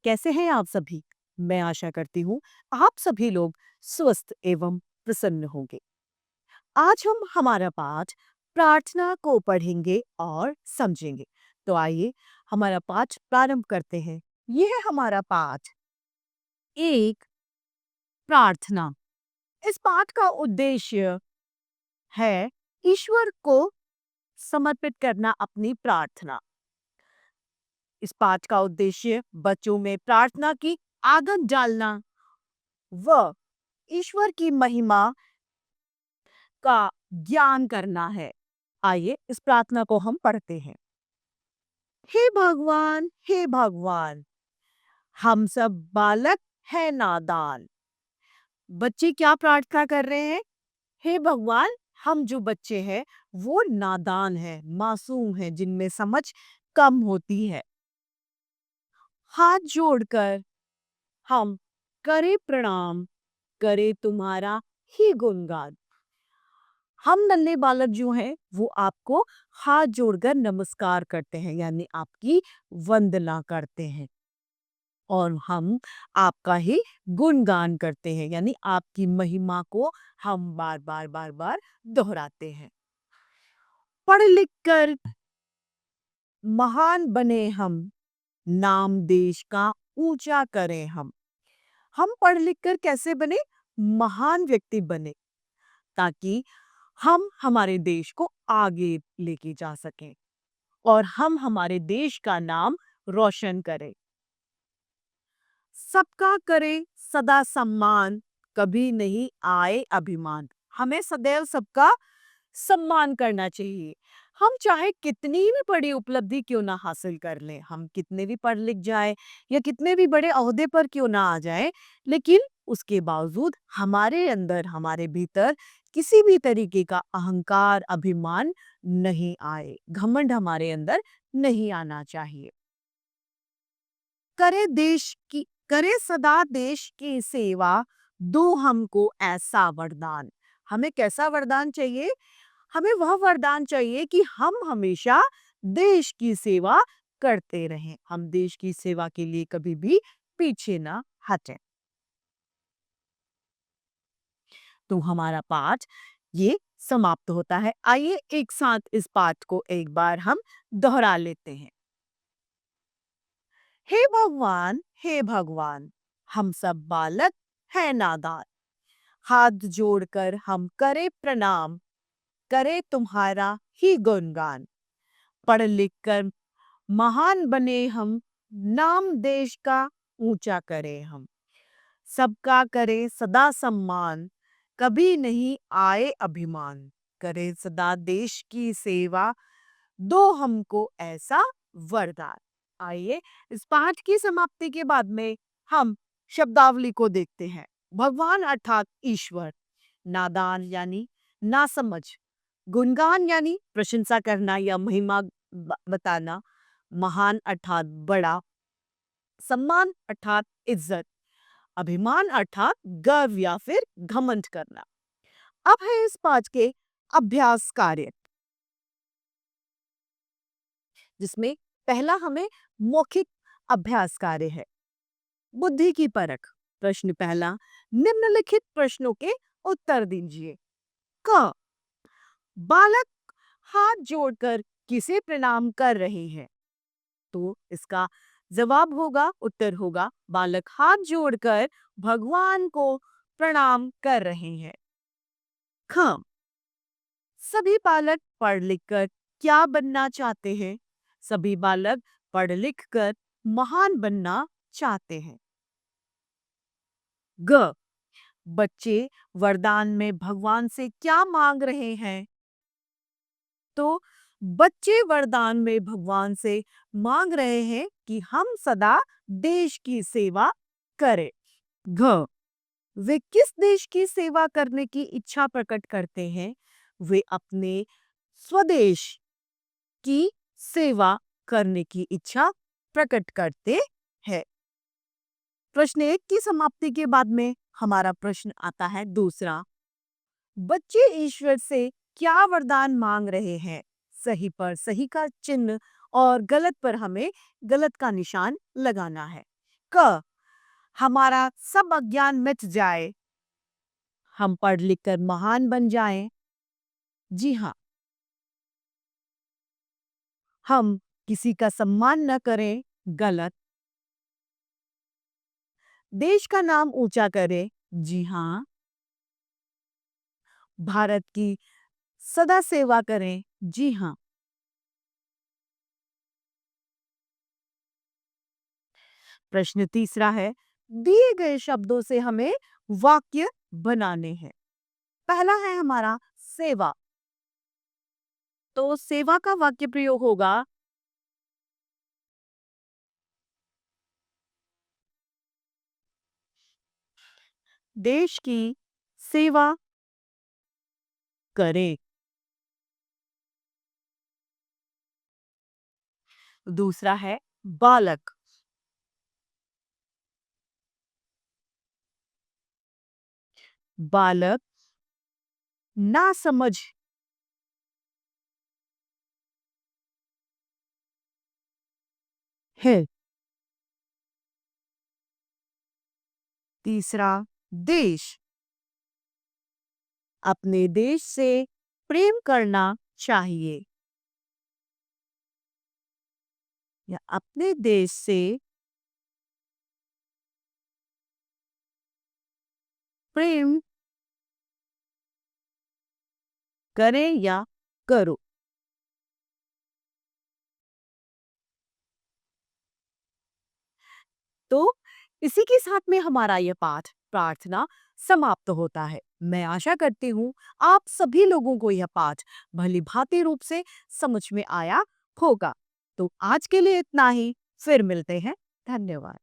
कैसे हैं आप सभी? मैं आशा करती हूँ आप सभी लोग स्वस्थ एवं प्रसन्न होंगे। आज हम हमारा पाठ प्रार्थना को पढ़ेंगे और समझेंगे। तो आइए हमारा पाठ प्रारंभ करते हैं। यह है हमारा पाठ, एक प्रार्थना। इस पाठ का उद्देश्य है ईश्वर को समर्पित करना अपनी प्रार्थना। इस पाठ का उद्देश्य बच्चों में प्रार्थना की आदत डालना व ईश्वर की महिमा का ज्ञान करना है। आइए इस प्रार्थना को हम पढ़ते हैं। हे भगवान, हम सब बालक है नादान। बच्चे क्या प्रार्थना कर रहे हैं? हे भगवान, हम जो बच्चे हैं वो नादान हैं, मासूम हैं, जिनमें समझ कम होती है। हाथ जोड़कर हम करे प्रणाम, करे तुम्हारा ही गुणगान। हम नन्हे बालक जो हैं वो आपको हाथ जोड़कर नमस्कार करते हैं, यानी आपकी वंदना करते हैं, और हम आपका ही गुणगान करते हैं, यानी आपकी महिमा को हम बार बार दोहराते हैं। पढ़ लिख कर महान बने हम, नाम देश का ऊंचा करें हम। हम पढ़ लिख कर कैसे बने? महान व्यक्ति बने, ताकि हम हमारे देश को आगे लेके जा सकें और हम हमारे देश का नाम रोशन करें। सबका करे सदा सम्मान, कभी नहीं आए अभिमान। हमें सदैव सबका सम्मान करना चाहिए। हम चाहे कितनी भी बड़ी उपलब्धि क्यों ना हासिल कर लें, हम कितने भी पढ़ लिख जाए या कितने भी बड़े ओहदे पर क्यों ना आ जाए, लेकिन उसके बावजूद हमारे अंदर, हमारे भीतर किसी भी तरीके का अहंकार, अभिमान नहीं आए, घमंड हमारे अंदर नहीं आना चाहिए। करे सदा देश की सेवा, दो हमको ऐसा वरदान। हमें कैसा वरदान चाहिए? हमें वह वरदान चाहिए कि हम हमेशा देश की सेवा करते रहें, हम देश की सेवा के लिए कभी भी पीछे ना हटें। तो हमारा पाठ ये समाप्त होता है। आइए एक साथ इस पाठ को एक बार हम दोहरा लेते हैं। हे भगवान, हम सब बालक है नादान। हाथ जोड़कर हम करे प्रणाम, करे तुम्हारा ही गुणगान। पढ़ लिख कर महान बने हम, नाम देश का ऊंचा करें हम। सबका करे सदा सम्मान, कभी नहीं आए अभिमान। करे सदा देश की सेवा, दो हमको ऐसा वरदान। आइए इस पाठ की समाप्ति के बाद में हम शब्दावली को देखते हैं। भगवान अर्थात ईश्वर, नादान यानी नासमझ, गुणगान यानी प्रशंसा करना या महिमा बताना, महान अर्थात बड़ा, सम्मान अर्थात इज्जत, अभिमान अर्थात गर्व या फिर घमंड करना। अब है इस पाठ के अभ्यास कार्य, जिसमें पहला हमें मौखिक अभ्यास कार्य है। बुद्धि की परख। प्रश्न पहला, निम्नलिखित प्रश्नों के उत्तर दीजिए। क, बालक हाथ जोड़कर किसे प्रणाम कर रहे हैं? तो इसका जवाब होगा, उत्तर होगा, बालक हाथ जोड़कर भगवान को प्रणाम कर रहे हैं। ख, सभी बालक पढ़ लिख कर क्या बनना चाहते हैं? सभी बालक पढ़ लिख कर महान बनना चाहते हैं। ग, बच्चे वरदान में भगवान से क्या मांग रहे हैं? तो बच्चे वरदान में भगवान से मांग रहे हैं कि हम सदा देश की सेवा करें। घ, वे किस देश की सेवा करने की इच्छा प्रकट करते हैं? वे अपने स्वदेश की सेवा करने की इच्छा प्रकट करते हैं। प्रश्न 1 की समाप्ति के बाद में हमारा प्रश्न आता है दूसरा, बच्चे ईश्वर से क्या वरदान मांग रहे हैं? सही पर सही का चिन्ह और गलत पर हमें गलत का निशान लगाना है। क, हमारा सब अज्ञान मिट जाए, हम पढ़ लिख कर महान बन जाएं। जी हाँ, हम किसी का सम्मान न करें, गलत। देश का नाम ऊंचा करें, जी हाँ। भारत की सदा सेवा करें, जी हाँ। प्रश्न तीसरा है, दिए गए शब्दों से हमें वाक्य बनाने हैं। पहला है हमारा सेवा, तो सेवा का वाक्य प्रयोग होगा, देश की सेवा करें। दूसरा है बालक, बालक ना समझ है। तीसरा देश, अपने देश से प्रेम करना चाहिए, या अपने देश से प्रेम करें या करो। तो इसी के साथ में हमारा यह पाठ प्रार्थना समाप्त होता है। मैं आशा करती हूँ आप सभी लोगों को यह पाठ भली भांति रूप से समझ में आया होगा। तो आज के लिए इतना ही, फिर मिलते हैं। धन्यवाद।